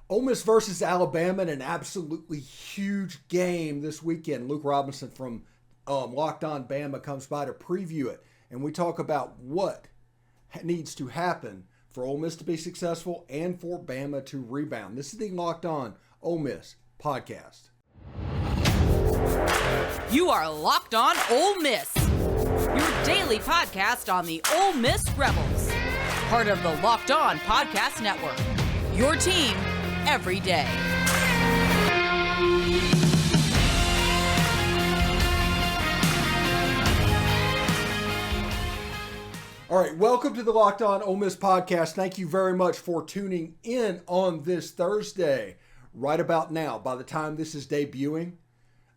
Ole Miss versus Alabama in an absolutely huge game this weekend. Luke Robinson from Locked On Bama comes by to preview it, and we talk about what needs to happen for Ole Miss to be successful and for Bama to rebound. This is the Locked On Ole Miss podcast. You are Locked On Ole Miss, your daily podcast on the Ole Miss Rebels, part of the Locked On Podcast Network, your team every day. All right, welcome to the Locked On Ole Miss podcast. Thank you very much for tuning in on this Thursday. Right about now, by the time this is debuting,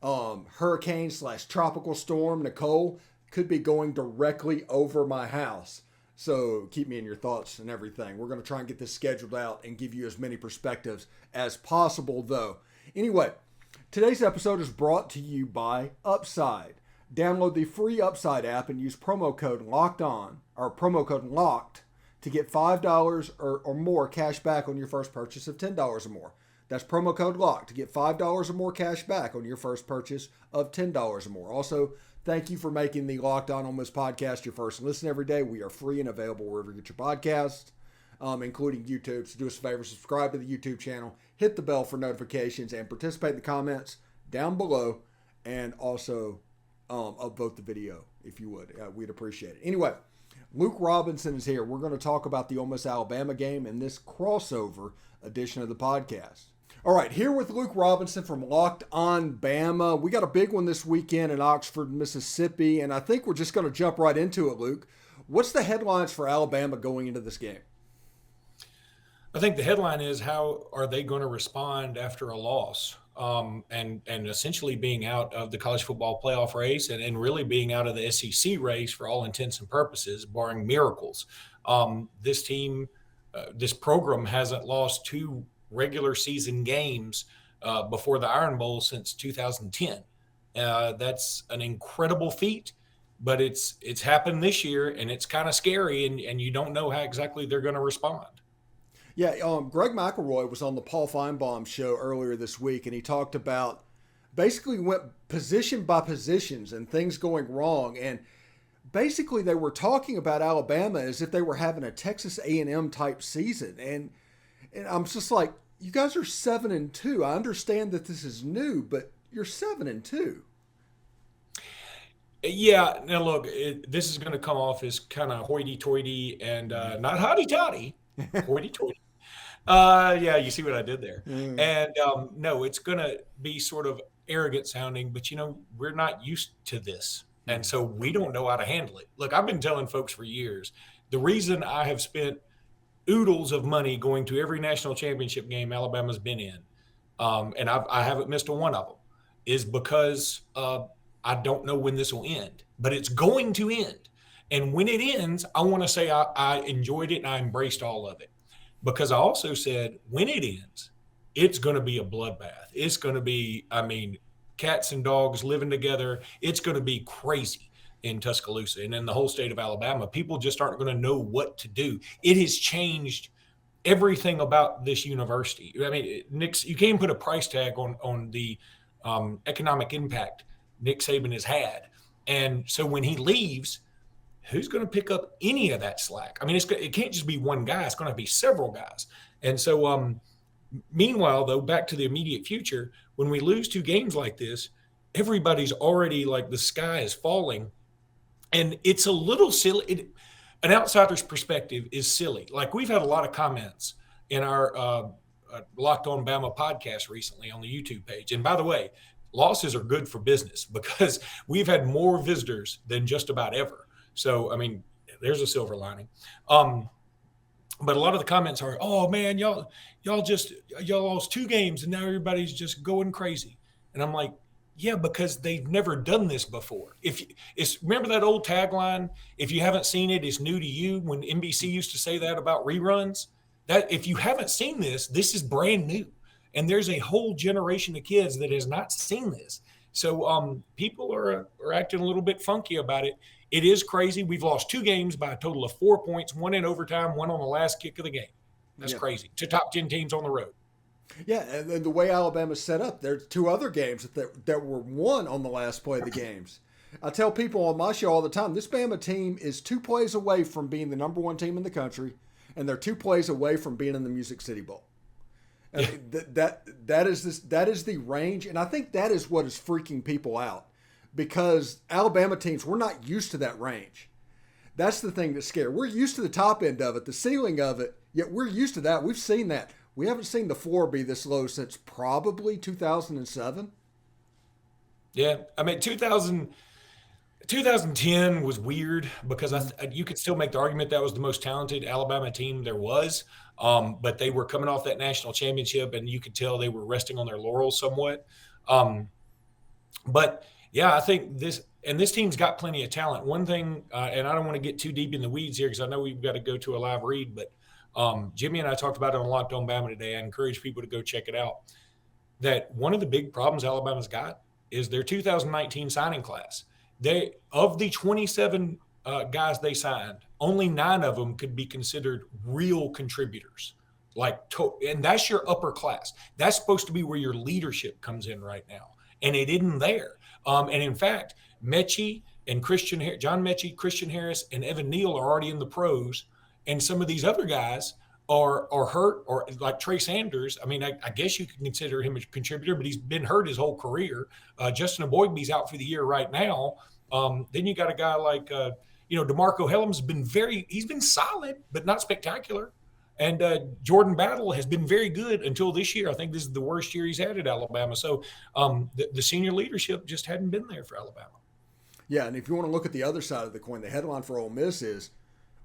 hurricane/tropical storm Nicole could be going directly over my house. So keep me in your thoughts and everything. We're going to try and get this scheduled out and give you as many perspectives as possible, though. Anyway, today's episode is brought to you by Upside. Download the free Upside app and use promo code LOCKEDON, or promo code LOCKED, to get $5 or more cash back on your first purchase of $10 or more. That's promo code LOCKED to get $5 or more cash back on your first purchase of $10 or more. Also, thank you for making the Locked On Ole Miss podcast your first listen every day. We are free and available wherever you get your podcasts, including YouTube. So do us a favor, subscribe to the YouTube channel, hit the bell for notifications, and participate in the comments down below, and also upvote the video if you would. We'd appreciate it. Anyway, Luke Robinson is here. We're going to talk about the Ole Miss Alabama game in this crossover edition of the podcast. All right, here with Luke Robinson from Locked On Bama. We got a big one this weekend in Oxford, Mississippi, and I think we're just going to jump right into it, Luke. What's the headlines for Alabama going into this game? I think the headline is, how are they going to respond after a loss, and essentially being out of the college football playoff race and really being out of the SEC race for all intents and purposes, barring miracles. This team, this program hasn't lost two regular season games before the Iron Bowl since 2010. That's an incredible feat, but it's happened this year, and it's kind of scary, and you don't know how exactly they're going to respond. Yeah, Greg McElroy was on the Paul Feinbaum show earlier this week, and he talked about basically went position by positions and things going wrong, and basically they were talking about Alabama as if they were having a Texas A&M type season, and I'm just like, you guys are 7-2. I understand that this is new, but you're 7-2. Yeah. Now look, this is going to come off as kind of hoity-toity and not hotty-toddy, hoity-toity. Yeah, you see what I did there. And no, it's going to be sort of arrogant sounding, but we're not used to this. And so we don't know how to handle it. Look, I've been telling folks for years, the reason I have spent oodles of money going to every national championship game Alabama's been in, and I haven't missed one of them, is because I don't know when this will end, but it's going to end. And when it ends, I want to say I enjoyed it and I embraced all of it, because I also said when it ends, it's going to be a bloodbath. It's going to be, cats and dogs living together. It's going to be crazy in Tuscaloosa and in the whole state of Alabama. People just aren't going to know what to do. It has changed everything about this university. Nick, you can't put a price tag on the economic impact Nick Saban has had. And so when he leaves, who's going to pick up any of that slack? It can't just be one guy. It's going to be several guys. And so meanwhile, though, back to the immediate future, when we lose two games like this, everybody's already like the sky is falling. And it's a little silly. An outsider's perspective is silly. Like, we've had a lot of comments in our Locked On Bama podcast recently on the YouTube page. And by the way, losses are good for business because we've had more visitors than just about ever. So, there's a silver lining. But a lot of the comments are, oh man, y'all lost two games and now everybody's just going crazy. And I'm like, yeah, because they've never done this before. Remember that old tagline, if you haven't seen it, it's new to you, when NBC used to say that about reruns? That if you haven't seen this is brand new. And there's a whole generation of kids that has not seen this. So people are acting a little bit funky about it. It is crazy. We've lost two games by a total of 4 points, one in overtime, one on the last kick of the game. That's crazy. To top 10 teams on the road. Yeah, and the way Alabama's set up, there's two other games that were won on the last play of the games. I tell people on my show all the time, this Bama team is 2 plays away from being the number 1 team in the country, and they're 2 plays away from being in the Music City Bowl. I mean, that is the range, and I think that is what is freaking people out, because Alabama teams, we're not used to that range. That's the thing that's scary. We're used to the top end of it, the ceiling of it, yet we're used to that. We've seen that. We haven't seen the floor be this low since probably 2007. Yeah, I mean, 2010 was weird because you could still make the argument that was the most talented Alabama team there was, but they were coming off that national championship, and you could tell they were resting on their laurels somewhat. But, yeah, I think this team's got plenty of talent. One thing, and I don't want to get too deep in the weeds here because I know we've got to go to a live read, but Jimmy and I talked about it on Locked On Bama today. I encourage people to go check it out. That one of the big problems Alabama's got is their 2019 signing class. Of the 27 guys they signed, only 9 of them could be considered real contributors. And that's your upper class. That's supposed to be where your leadership comes in right now, and it isn't there. And in fact, Mechie and John Mechie, Christian Harris, and Evan Neal are already in the pros. And some of these other guys are hurt, or like Trey Sanders. I mean, I guess you can consider him a contributor, but he's been hurt his whole career. Justin Aboigbe's out for the year right now. Then you got a guy like, DeMarco Hellum's he's been solid, but not spectacular. And Jordan Battle has been very good until this year. I think this is the worst year he's had at Alabama. So the senior leadership just hadn't been there for Alabama. Yeah, and if you want to look at the other side of the coin, the headline for Ole Miss is,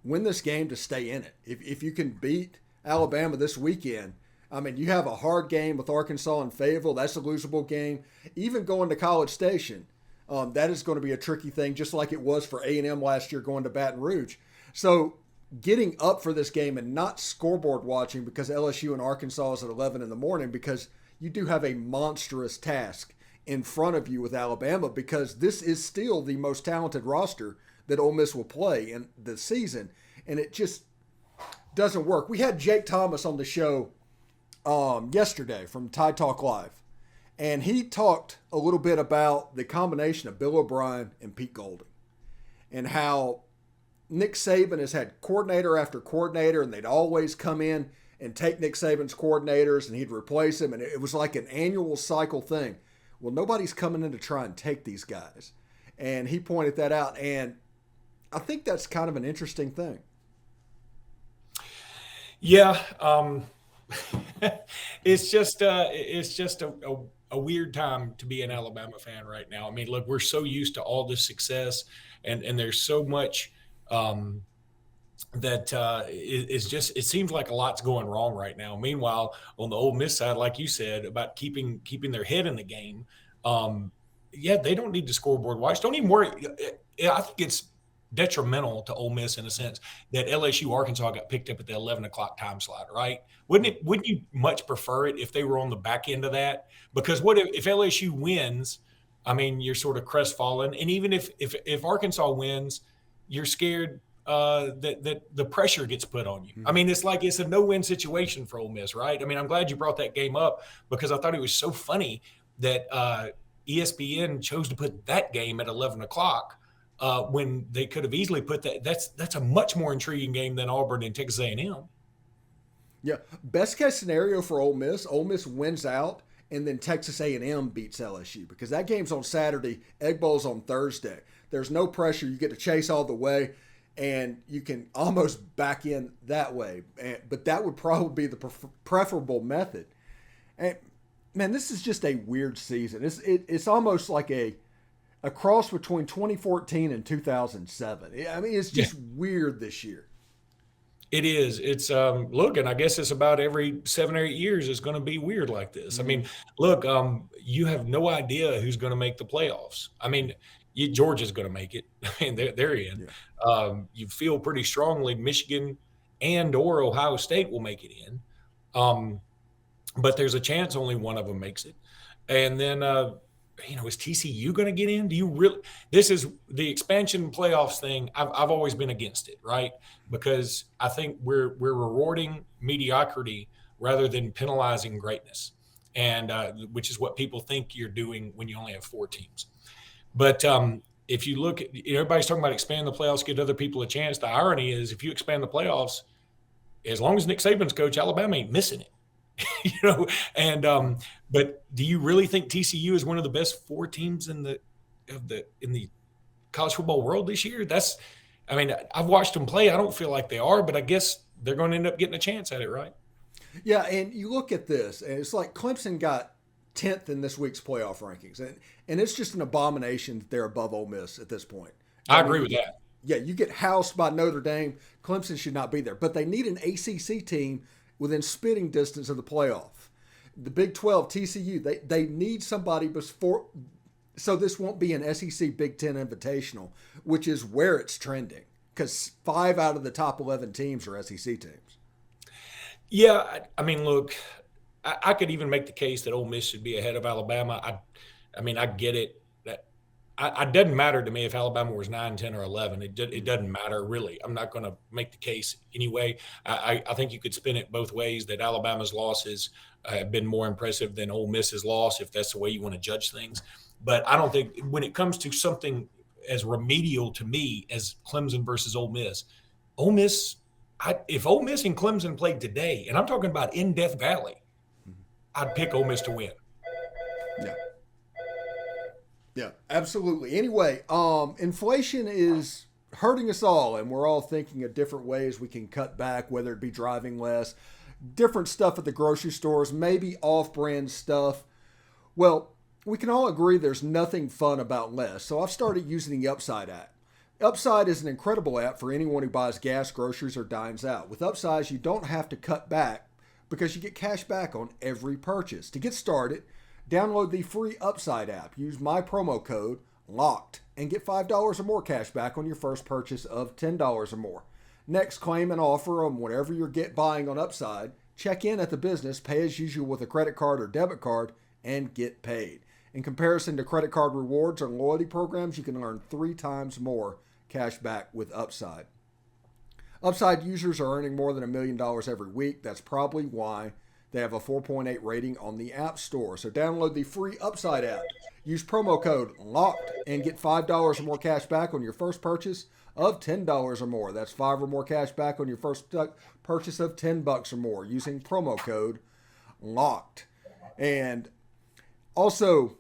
win this game to stay in it. If you can beat Alabama this weekend, I mean, you have a hard game with Arkansas and Fayetteville. That's a losable game. Even going to College Station, that is going to be a tricky thing, just like it was for A&M last year going to Baton Rouge. So getting up for this game and not scoreboard watching because LSU and Arkansas is at 11 in the morning, because you do have a monstrous task in front of you with Alabama, because this is still the most talented roster that Ole Miss will play in the season, and it just doesn't work. We had Jake Thomas on the show yesterday from Tide Talk Live, and he talked a little bit about the combination of Bill O'Brien and Pete Golding, and how Nick Saban has had coordinator after coordinator, and they'd always come in and take Nick Saban's coordinators, and he'd replace him, and it was like an annual cycle thing. Well, nobody's coming in to try and take these guys, and he pointed that out, and I think that's kind of an interesting thing. Yeah, it's just a weird time to be an Alabama fan right now. I mean, look, we're so used to all this success, and there's so much that it seems like a lot's going wrong right now. Meanwhile, on the Ole Miss side, like you said about keeping their head in the game, they don't need to scoreboard watch. Don't even worry. I think it's detrimental to Ole Miss in a sense that LSU Arkansas got picked up at the 11 o'clock time slot, right? Wouldn't you much prefer it if they were on the back end of that? Because what if LSU wins? I mean, you're sort of crestfallen, and even if Arkansas wins, you're scared that the pressure gets put on you. I mean, it's a no-win situation for Ole Miss, right? I mean, I'm glad you brought that game up because I thought it was so funny that ESPN chose to put that game at 11 o'clock. When they could have easily put that. That's a much more intriguing game than Auburn and Texas A&M. Yeah, best case scenario for Ole Miss wins out, and then Texas A&M beats LSU, because that game's on Saturday, Egg Bowl's on Thursday. There's no pressure. You get to chase all the way, and you can almost back in that way. But that would probably be the preferable method. And man, this is just a weird season. It's almost like a cross between 2014 and 2007. I mean, it's just weird this year. It is. It's look, and I guess it's about every 7 or 8 years it's going to be weird like this. I mean, look, you have no idea who's going to make the playoffs. I mean, Georgia's going to make it. I mean, they're in. Yeah. You feel pretty strongly Michigan and or Ohio State will make it in. But there's a chance only one of them makes it. And then is TCU going to get in? Do you really? This is the expansion playoffs thing. I've always been against it, right? Because I think we're rewarding mediocrity rather than penalizing greatness, and which is what people think you're doing when you only have 4 teams. But if you look at, everybody's talking about expanding the playoffs, give other people a chance. The irony is, if you expand the playoffs, as long as Nick Saban's coach, Alabama ain't missing it. And but do you really think TCU is one of the best 4 teams in the college football world this year? I've watched them play. I don't feel like they are, but I guess they're going to end up getting a chance at it, right? Yeah, and you look at this, and it's like Clemson got 10th in this week's playoff rankings, and it's just an abomination that they're above Ole Miss at this point. I agree with that. Yeah, you get housed by Notre Dame. Clemson should not be there, but they need an ACC team within spitting distance of the playoff. The Big 12, TCU, they need somebody before, so this won't be an SEC Big 10 Invitational, which is where it's trending, because 5 out of the top 11 teams are SEC teams. Yeah, look, I could even make the case that Ole Miss should be ahead of Alabama. I get it. It doesn't matter to me if Alabama was 9, 10, or 11. It doesn't matter, really. I'm not going to make the case anyway. I think you could spin it both ways, that Alabama's losses have been more impressive than Ole Miss's loss, if that's the way you want to judge things. But I don't think, when it comes to something as remedial to me as Clemson versus Ole Miss, if Ole Miss and Clemson played today, and I'm talking about in Death Valley, I'd pick Ole Miss to win. Yeah, absolutely. Anyway, inflation is hurting us all, and we're all thinking of different ways we can cut back, whether it be driving less, different stuff at the grocery stores, maybe off-brand stuff. Well, we can all agree there's nothing fun about less, so I've started using the Upside app. Upside is an incredible app for anyone who buys gas, groceries, or dines out. With Upside, you don't have to cut back because you get cash back on every purchase. To get started, download the free Upside app. Use my promo code LOCKED and get $5 or more cash back on your first purchase of $10 or more. Next, claim an offer on whatever you're buying on Upside. Check in at the business, pay as usual with a credit card or debit card, and get paid. In comparison to credit card rewards or loyalty programs, you can earn 3 times more cash back with Upside. Upside users are earning more than $1 million every week. That's probably why they have a 4.8 rating on the App Store. So download the free Upside app. Use promo code LOCKED and get $5 or more cash back on your first purchase of $10 or more. That's 5 or more cash back on your first purchase of $10 or more using promo code LOCKED. And also,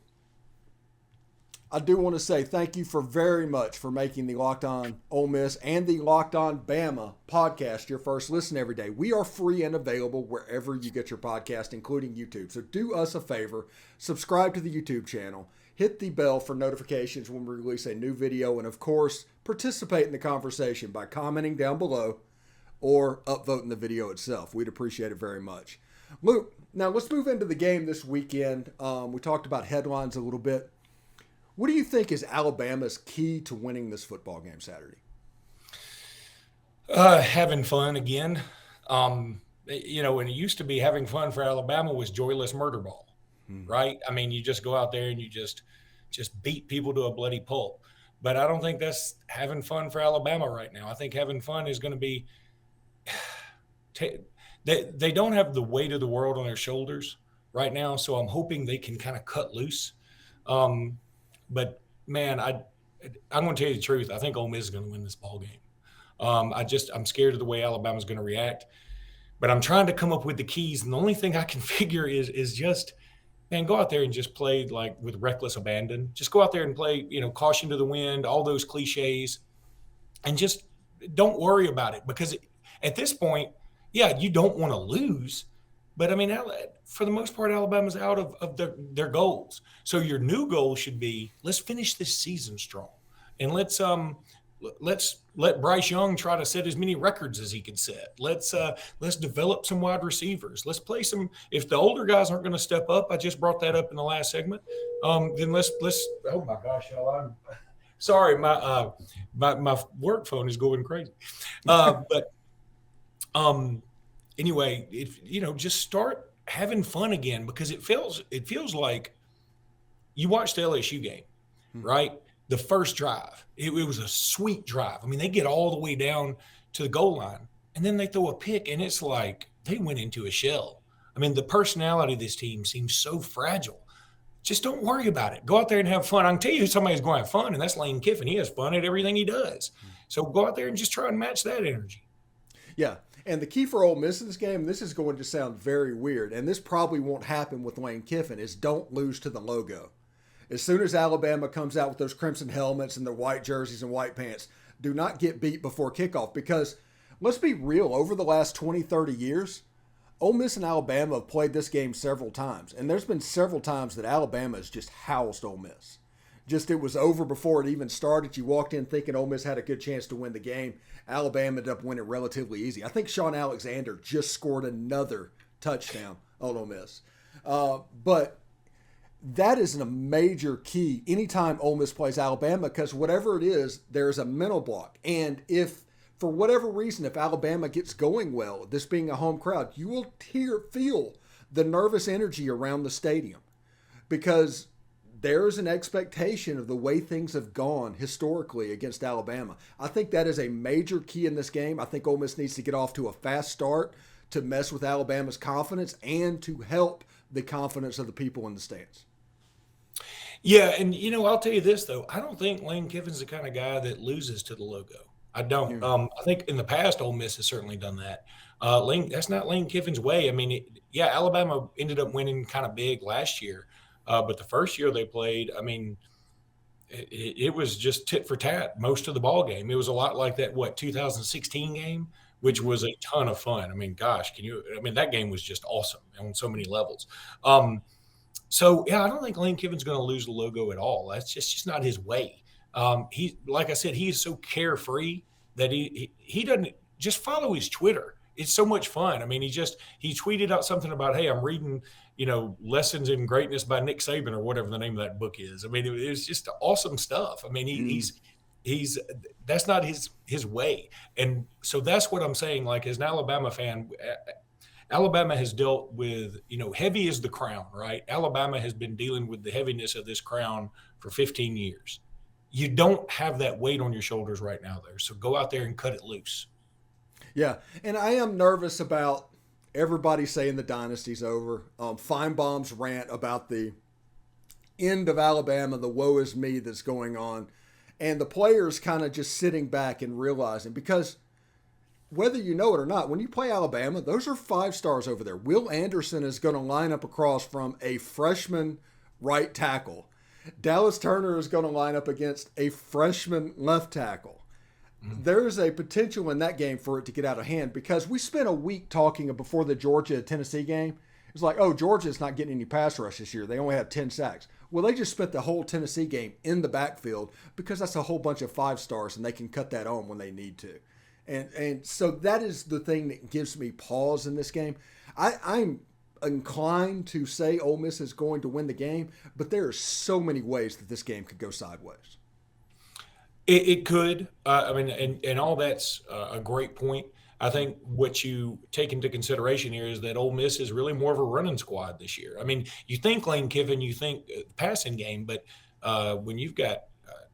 I do want to say thank you very much for making the Locked On Ole Miss and the Locked On Bama podcast your first listen every day. We are free and available wherever you get your podcast, including YouTube. So do us a favor, subscribe to the YouTube channel, hit the bell for notifications when we release a new video, and of course, participate in the conversation by commenting down below or upvoting the video itself. We'd appreciate it very much. Luke, now let's move into the game this weekend. We talked about headlines a little bit. What do you think is Alabama's key to winning this football game Saturday? Having fun again. When it used to be having fun for Alabama was joyless murder ball, right? You just go out there and you just beat people to a bloody pulp. But I don't think that's having fun for Alabama right now. I think having fun is going to be they don't have the weight of the world on their shoulders right now, so I'm hoping they can kind of cut loose. But man, I'm going to tell you the truth. I think Ole Miss is going to win this ball game. I'm scared of the way Alabama's going to react. But I'm trying to come up with the keys, and the only thing I can figure is just, man, go out there and just play like with reckless abandon. Just go out there and play, caution to the wind, all those cliches, and just don't worry about it. Because at this point, yeah, you don't want to lose. But, for the most part, Alabama's out of their goals. So your new goal should be, let's finish this season strong. And let's let Bryce Young try to set as many records as he can set. Let's develop some wide receivers. Let's play some – if the older guys aren't going to step up, I just brought that up in the last segment, then let's – oh, my gosh, y'all, I'm – sorry, my work phone is going crazy. Anyway, just start having fun again, because it feels like you watched the LSU game, right? The first drive, it was a sweet drive. They get all the way down to the goal line, and then they throw a pick, and it's like they went into a shell. I mean, the personality of this team seems so fragile. Just don't worry about it. Go out there and have fun. I can tell you who somebody's going to have fun, and that's Lane Kiffin. He has fun at everything he does. So go out there and just try and match that energy. Yeah, and the key for Ole Miss in this game, this is going to sound very weird, and this probably won't happen with Lane Kiffin, is don't lose to the logo. As soon as Alabama comes out with those crimson helmets and their white jerseys and white pants, do not get beat before kickoff, because let's be real, over the last 20, 30 years, Ole Miss and Alabama have played this game several times, and there's been several times that Alabama has just housed Ole Miss. Just it was over before it even started. You walked in thinking Ole Miss had a good chance to win the game. Alabama ended up winning relatively easy. I think Sean Alexander just scored another touchdown on Ole Miss. But that is a major key anytime Ole Miss plays Alabama, because whatever it is, there's a mental block. And if, for whatever reason, if Alabama gets going well, this being a home crowd, you will feel the nervous energy around the stadium, because there's an expectation of the way things have gone historically against Alabama. I think that is a major key in this game. I think Ole Miss needs to get off to a fast start to mess with Alabama's confidence and to help the confidence of the people in the stands. Yeah, and, I'll tell you this, though. I don't think Lane Kiffin's the kind of guy that loses to the logo. I don't. I think in the past, Ole Miss has certainly done that. That's not Lane Kiffin's way. I mean, Alabama ended up winning kind of big last year. But the first year they played, I mean, it was just tit for tat most of the ball game. It was a lot like that, 2016 game, which was a ton of fun. I mean, gosh, that game was just awesome on so many levels. I don't think Lane Kiffin's going to lose the logo at all. That's just not his way. Like I said, he is so carefree that he doesn't just follow his Twitter. It's so much fun. I mean, he tweeted out something about, hey, I'm reading, Lessons in Greatness by Nick Saban, or whatever the name of that book is. I mean, it was just awesome stuff. I mean, he's that's not his way. And so that's what I'm saying. Like, as an Alabama fan, Alabama has dealt with, heavy is the crown, right? Alabama has been dealing with the heaviness of this crown for 15 years. You don't have that weight on your shoulders right now there. So go out there and cut it loose. Yeah, and I am nervous about everybody saying the dynasty's over. Feinbaum's rant about the end of Alabama, the woe is me that's going on, and the players kind of just sitting back and realizing, because whether you know it or not, when you play Alabama, those are 5 stars over there. Will Anderson is going to line up across from a freshman right tackle. Dallas Turner is going to line up against a freshman left tackle. There's a potential in that game for it to get out of hand, because we spent a week talking before the Georgia-Tennessee game. It's like, oh, Georgia's not getting any pass rush this year. They only have 10 sacks. Well, they just spent the whole Tennessee game in the backfield, because that's a whole bunch of 5 stars, and they can cut that on when they need to. And so that is the thing that gives me pause in this game. I'm inclined to say Ole Miss is going to win the game, but there are so many ways that this game could go sideways. It could. And all that's a great point. I think what you take into consideration here is that Ole Miss is really more of a running squad this year. I mean, you think Lane Kiffin, you think passing game, but when you've got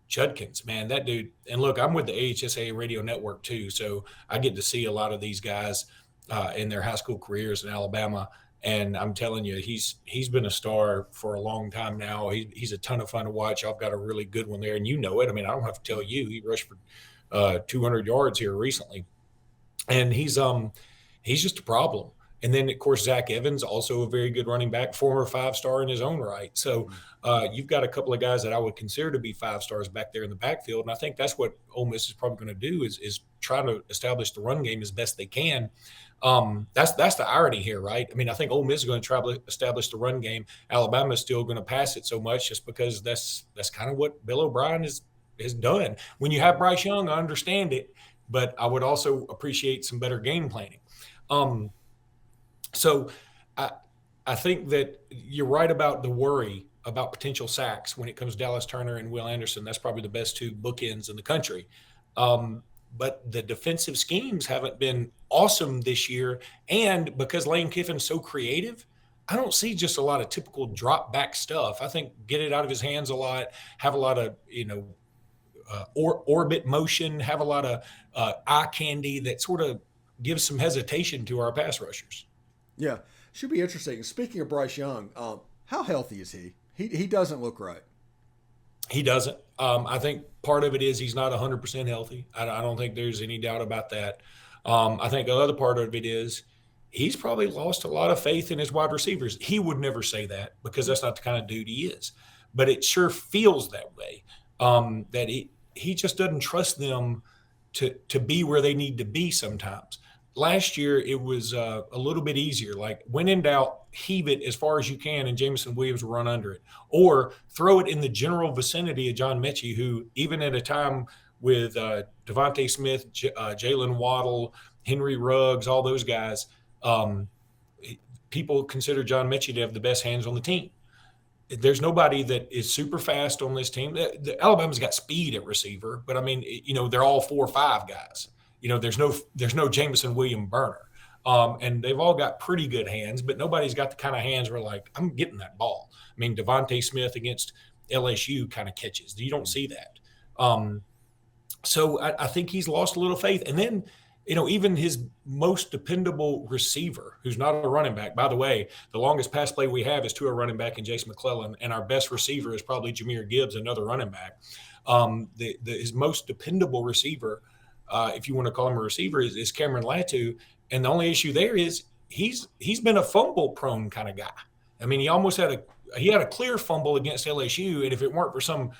Judkins, man, that dude. And look, I'm with the AHSA radio network too, so I get to see a lot of these guys in their high school careers in Alabama. And I'm telling you, he's been a star for a long time now. He's a ton of fun to watch. I've got a really good one there, and you know it. I mean, I don't have to tell you. He rushed for 200 yards here recently, and he's just a problem. And then, of course, Zach Evans, also a very good running back, former 5-star in his own right. So you've got a couple of guys that I would consider to be 5 stars back there in the backfield, and I think that's what Ole Miss is probably going to do is try to establish the run game as best they can. That's the irony here, right? I mean, I think Ole Miss is going to try to establish the run game. Alabama is still going to pass it so much, just because that's kind of what Bill O'Brien has done. When you have Bryce Young, I understand it, but I would also appreciate some better game planning. So I think that you're right about the worry about potential sacks when it comes to Dallas Turner and Will Anderson. That's probably the best 2 bookends in the country. But the defensive schemes haven't been awesome this year. And because Lane Kiffin's so creative, I don't see just a lot of typical drop back stuff. I think get it out of his hands a lot, have a lot of, orbit motion, have a lot of eye candy that sort of gives some hesitation to our pass rushers. Yeah. Should be interesting. Speaking of Bryce Young, how healthy is he? He doesn't look right. He doesn't. I think part of it is he's not 100% healthy. I don't think there's any doubt about that. I think the other part of it is he's probably lost a lot of faith in his wide receivers. He would never say that because that's not the kind of dude he is. But it sure feels that way, that he just doesn't trust them to be where they need to be sometimes. Last year, it was a little bit easier. Like, when in doubt, heave it as far as you can, and Jameson Williams will run under it. Or throw it in the general vicinity of John Mechie, who, even at a time with Devontae Smith, Jalen Waddle, Henry Ruggs, all those guys, people consider John Mechie to have the best hands on the team. There's nobody that is super fast on this team. Alabama's got speed at receiver, but, I mean, they're all 4 or 5 guys. There's no Jameson Williams burner. And they've all got pretty good hands, but nobody's got the kind of hands where, like, I'm getting that ball. I mean, Devontae Smith against LSU kind of catches. You don't see that. So I think he's lost a little faith. And then, even his most dependable receiver, who's not a running back. By the way, the longest pass play we have is to a running back in Jason McClellan, and our best receiver is probably Jahmyr Gibbs, another running back. His most dependable receiver, if you want to call him a receiver, is Cameron Latu. And the only issue there is he's been a fumble-prone kind of guy. I mean, he almost had a clear fumble against LSU, and if it weren't for some,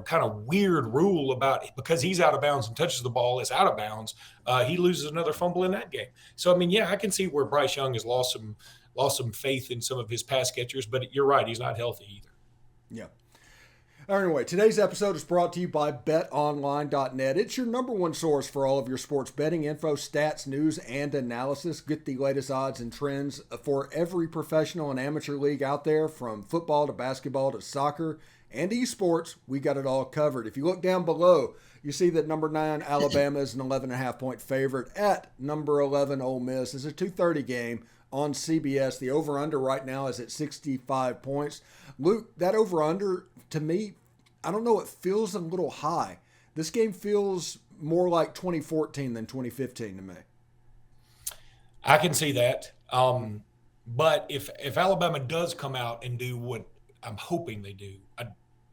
kind of weird rule about because he's out of bounds and touches the ball, it's out of bounds, he loses another fumble in that game. So, I mean, yeah, I can see where Bryce Young has lost some faith in some of his pass catchers, but you're right, he's not healthy either. Yeah. Anyway, today's episode is brought to you by betonline.net. It's your number one source for all of your sports betting info, stats, news, and analysis. Get the latest odds and trends for every professional and amateur league out there, from football to basketball to soccer and esports. We got it all covered. If you look down below, you see that number 9 Alabama is an 11.5-point favorite at number 11 Ole Miss. It's a 2:30 game on CBS. The over-under right now is at 65 points. Luke, that over-under, to me, I don't know, it feels a little high. This game feels more like 2014 than 2015 to me. I can see that. But if Alabama does come out and do what I'm hoping they do,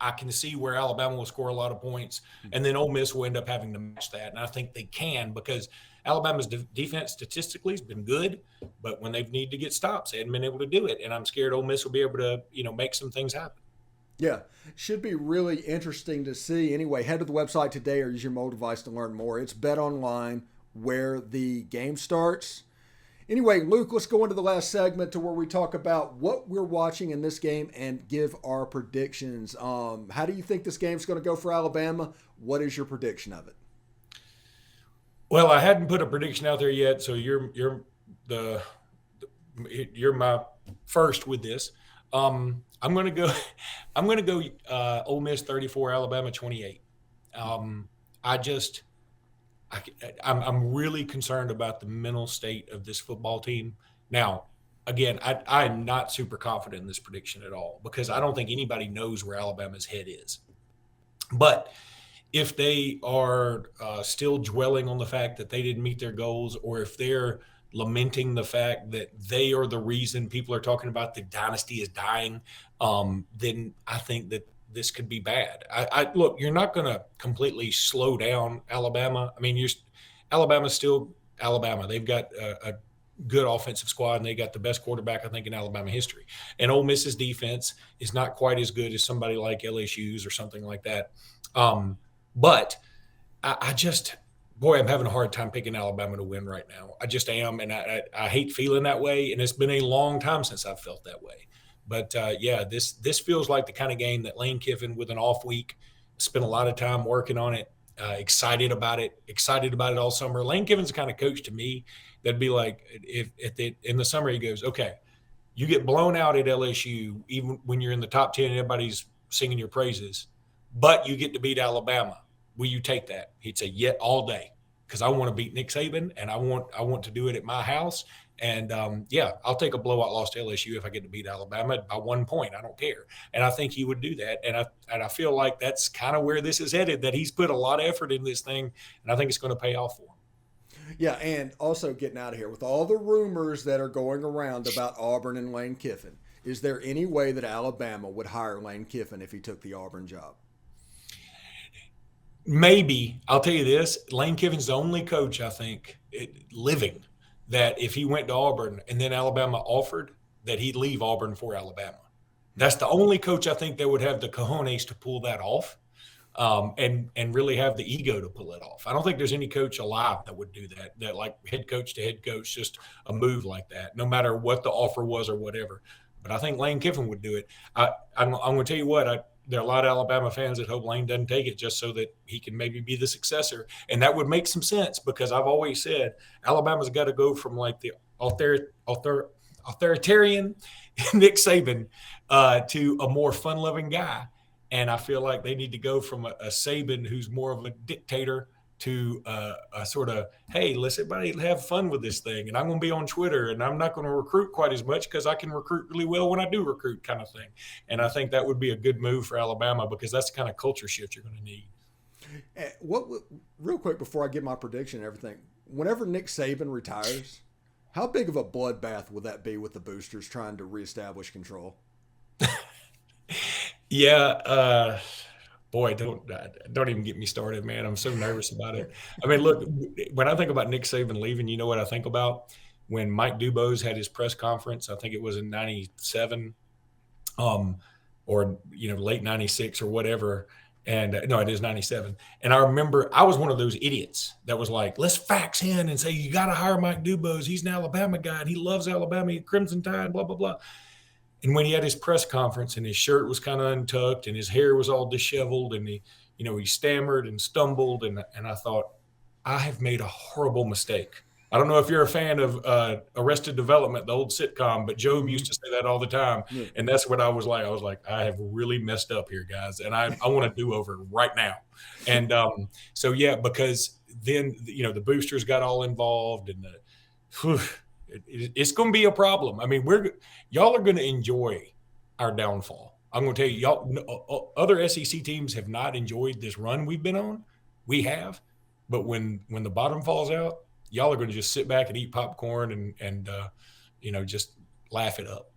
I can see where Alabama will score a lot of points, and then Ole Miss will end up having to match that. And I think they can, because Alabama's defense statistically has been good, but when they need to get stops, they hadn't been able to do it. And I'm scared Ole Miss will be able to, make some things happen. Yeah, should be really interesting to see. Anyway, head to the website today or use your mobile device to learn more. It's Bet Online, where the game starts. Anyway, Luke, let's go into the last segment to where we talk about what we're watching in this game and give our predictions. How do you think this game's going to go for Alabama? What is your prediction of it? Well, I hadn't put a prediction out there yet, so you're my first with this. I'm going to go Ole Miss 34, Alabama 28. I'm really concerned about the mental state of this football team. Now, again, I'm not super confident in this prediction at all, because I don't think anybody knows where Alabama's head is. But if they are still dwelling on the fact that they didn't meet their goals, or if they're lamenting the fact that they are the reason people are talking about the dynasty is dying, then I think that this could be bad. Look, you're not going to completely slow down Alabama. I mean, Alabama's still Alabama. They've got a good offensive squad, and they got the best quarterback, I think, in Alabama history. And Ole Miss's defense is not quite as good as somebody like LSU's or something like that. But I'm having a hard time picking Alabama to win right now. I just am, and I hate feeling that way, and it's been a long time since I've felt that way. But, this feels like the kind of game that Lane Kiffin, with an off week, spent a lot of time working on it, excited about it all summer. Lane Kiffin's the kind of coach to me that'd be like, in the summer he goes, okay, you get blown out at LSU, even when you're in the top 10 and everybody's singing your praises, but you get to beat Alabama. Will you take that? He'd say, yeah, all day, because I want to beat Nick Saban, and I want to do it at my house. And, I'll take a blowout loss to LSU if I get to beat Alabama by 1 point. I don't care. And I think he would do that. And I feel like that's kind of where this is headed, that he's put a lot of effort in this thing, and I think it's going to pay off for him. Yeah, and also getting out of here with all the rumors that are going around about Auburn and Lane Kiffin. Is there any way that Alabama would hire Lane Kiffin if he took the Auburn job? Maybe. I'll tell you this, Lane Kiffin's the only coach, I think, living, that if he went to Auburn and then Alabama offered, that he'd leave Auburn for Alabama. That's the only coach I think that would have the cojones to pull that off, and really have the ego to pull it off. I don't think there's any coach alive that would do that like head coach to head coach, just a move like that, no matter what the offer was or whatever. But I think Lane Kiffin would do it. I'm going to tell you what, there are a lot of Alabama fans that hope Lane doesn't take it just so that he can maybe be the successor. And that would make some sense, because I've always said Alabama's got to go from like the authoritarian Nick Saban to a more fun-loving guy. And I feel like they need to go from a Saban who's more of a dictator to a sort of, hey, let's everybody have fun with this thing. And I'm going to be on Twitter, and I'm not going to recruit quite as much because I can recruit really well when I do recruit, kind of thing. And I think that would be a good move for Alabama, because that's the kind of culture shift you're going to need. Real quick before I get my prediction and everything, whenever Nick Saban retires, how big of a bloodbath will that be with the boosters trying to reestablish control? Yeah, boy, don't even get me started, man. I'm so nervous about it. I mean, look, when I think about Nick Saban leaving, you know what I think about? When Mike Dubose had his press conference, I think it was in 97, or late 96 or whatever. And no, it is 97. And I remember I was one of those idiots that was like, let's fax in and say, you got to hire Mike Dubose. He's an Alabama guy, and he loves Alabama, Crimson Tide, blah, blah, blah. And when he had his press conference and his shirt was kind of untucked and his hair was all disheveled, and he stammered and stumbled, and I thought, I have made a horrible mistake. I don't know if you're a fan of Arrested Development, the old sitcom, but Job used to say that all the time. Yeah. And that's what I was like. I was like, I have really messed up here, guys. And I want to do over right now. And so, yeah, because then, the boosters got all involved, and it's going to be a problem. I mean, y'all are going to enjoy our downfall. I'm going to tell you, y'all, other SEC teams have not enjoyed this run we've been on. We have, but when the bottom falls out, y'all are going to just sit back and eat popcorn and just laugh it up.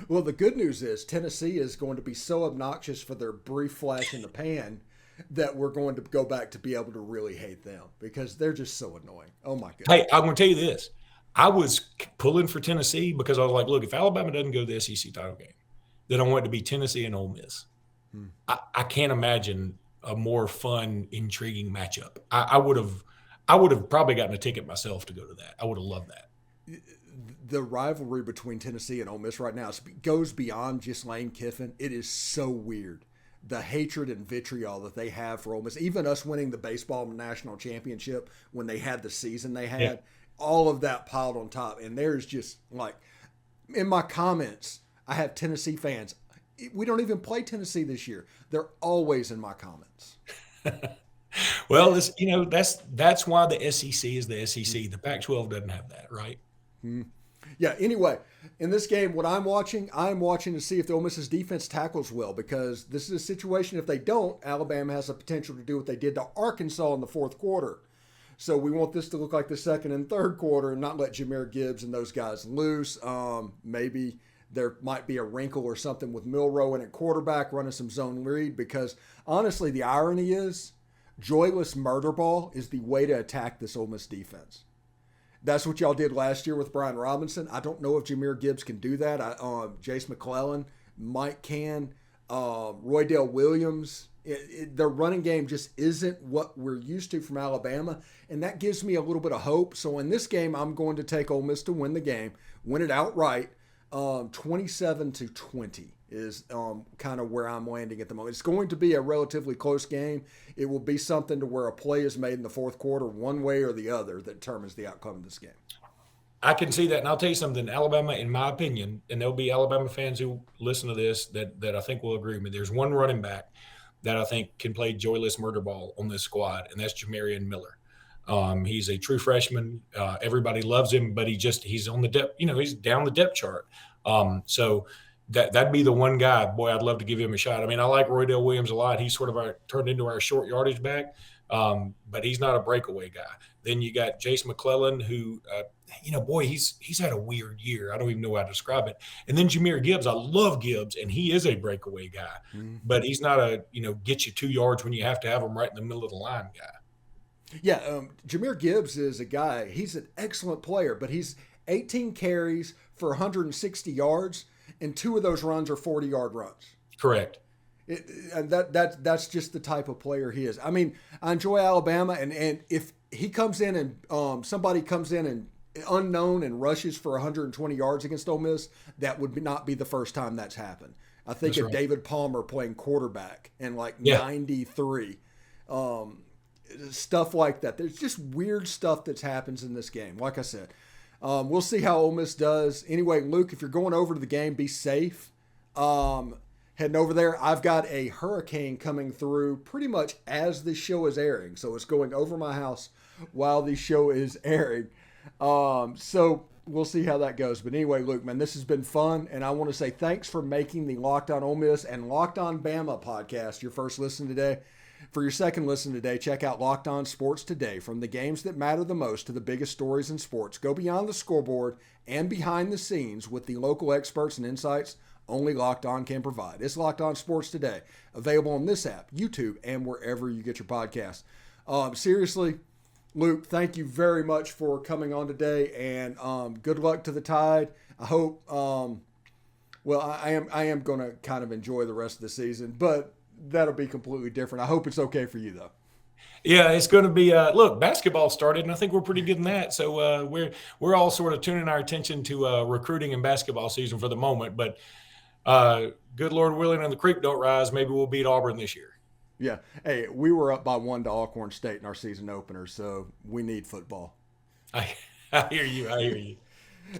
Well, the good news is Tennessee is going to be so obnoxious for their brief flash in the pan that we're going to go back to be able to really hate them, because they're just so annoying. Oh my goodness. Hey, I'm going to tell you this. I was pulling for Tennessee because I was like, look, if Alabama doesn't go to the SEC title game, then I want it to be Tennessee and Ole Miss. I can't imagine a more fun, intriguing matchup. I would have probably gotten a ticket myself to go to that. I would have loved that. The rivalry between Tennessee and Ole Miss right now goes beyond just Lane Kiffin. It is so weird. The hatred and vitriol that they have for Ole Miss, even us winning the baseball national championship when they had the season they had. Yeah. All of that piled on top. And there's just like, in my comments, I have Tennessee fans. We don't even play Tennessee this year. They're always in my comments. Well, that's why the SEC is the SEC. The Pac-12 doesn't have that, right? Yeah, anyway, in this game, what I'm watching to see if the Ole Miss's defense tackles well, because this is a situation, if they don't, Alabama has the potential to do what they did to Arkansas in the fourth quarter. So we want this to look like the second and third quarter and not let Jahmyr Gibbs and those guys loose. Maybe there might be a wrinkle or something with Milroe in at quarterback running some zone read, because honestly, the irony is joyless murder ball is the way to attack this Ole Miss defense. That's what y'all did last year with Brian Robinson. I don't know if Jahmyr Gibbs can do that. Jace McClellan, Mike can, Roydell Williams. Their running game just isn't what we're used to from Alabama, and that gives me a little bit of hope. So in this game, I'm going to take Ole Miss to win the game, win it outright. 27-20 is kind of where I'm landing at the moment. It's going to be a relatively close game. It will be something to where a play is made in the fourth quarter one way or the other that determines the outcome of this game. I can see that, and I'll tell you something. Alabama, in my opinion, and there'll be Alabama fans who listen to this that I think will agree with me. There's one running back that I think can play joyless murder ball on this squad, and that's Jamarian Miller. He's a true freshman. Everybody loves him, but he's on the depth, he's down the depth chart. So that'd be the one guy. Boy, I'd love to give him a shot. I mean, I like Roydell Williams a lot. He's sort of turned into our short yardage back, but he's not a breakaway guy. Then you got Jace McClellan, who, boy, he's had a weird year. I don't even know how to describe it. And then Jahmyr Gibbs. I love Gibbs, and he is a breakaway guy, but he's not a, get you 2 yards when you have to have him right in the middle of the line guy. Yeah, Jahmyr Gibbs is a guy, he's an excellent player, but he's 18 carries for 160 yards, and 2 of those runs are 40-yard runs. Correct. And that's just the type of player he is. I mean, I enjoy Alabama, and if he comes in and somebody comes in and unknown and rushes for 120 yards against Ole Miss, that would not be the first time that's happened. I think That's of right. David Palmer playing quarterback in Yeah. 93. Stuff like that. There's just weird stuff that happens in this game. Like I said, we'll see how Ole Miss does. Anyway, Luke, if you're going over to the game, be safe. Heading over there, I've got a hurricane coming through pretty much as this show is airing. So it's going over my house while the show is airing. So we'll see how that goes. But anyway, Luke, man, this has been fun. And I want to say thanks for making the Locked On Ole Miss and Locked On Bama podcast your first listen today. For your second listen today, check out Locked On Sports Today. From the games that matter the most to the biggest stories in sports, go beyond the scoreboard and behind the scenes with the local experts and insights only Locked On can provide. It's Locked On Sports Today, available on this app, YouTube, and wherever you get your podcasts. Seriously, Luke, thank you very much for coming on today, and good luck to the Tide. I hope, I am going to kind of enjoy the rest of the season, but that'll be completely different. I hope it's okay for you, though. Yeah, it's going to be look, basketball started, and I think we're pretty good in that. So we're all sort of tuning our attention to recruiting and basketball season for the moment. But good Lord willing, and the creek don't rise, maybe we'll beat Auburn this year. Yeah. Hey, we were up by 1 to Alcorn State in our season opener, so we need football. I hear you.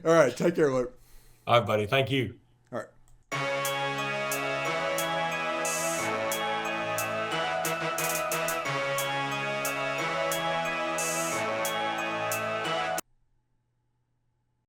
All right, take care, Luke. All right, buddy. Thank you.